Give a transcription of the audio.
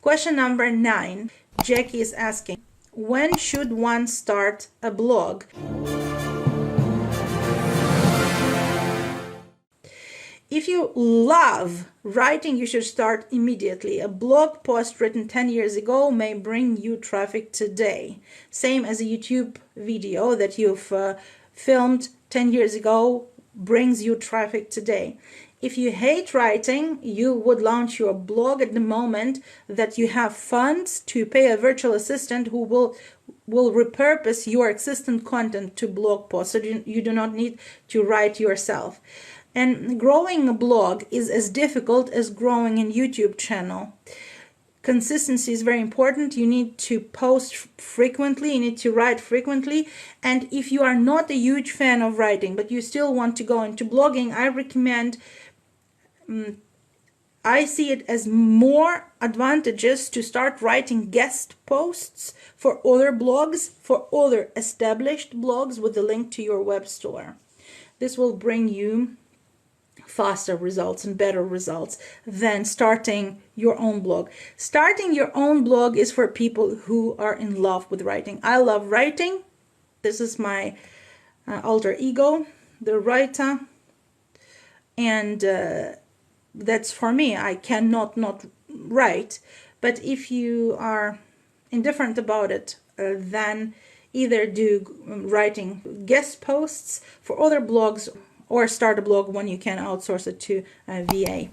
Question number 9. Jackie is asking, when should one start a blog? If you love writing, you should start immediately. A blog post written 10 years ago may bring you traffic today. Same as a YouTube video that you've filmed 10 years ago brings you traffic today. If you hate writing, you would launch your blog at the moment that you have funds to pay a virtual assistant who will repurpose your existing content to blog posts, so you do not need to write yourself. And growing a blog is as difficult as growing a YouTube channel. Consistency is very important. You need to post frequently, you need to write frequently. And if you are not a huge fan of writing, but you still want to go into blogging, I recommend, I see it as more advantageous to start writing guest posts for other blogs, for other established blogs with the link to your web store. This will bring you faster results and better results than starting your own blog. Starting your own blog is for people who are in love with writing. I love writing. This is my alter ego, the writer, and that's for me. I cannot not write. But if you are indifferent about it, then either do writing guest posts for other blogs or start a blog when you can outsource it to a VA.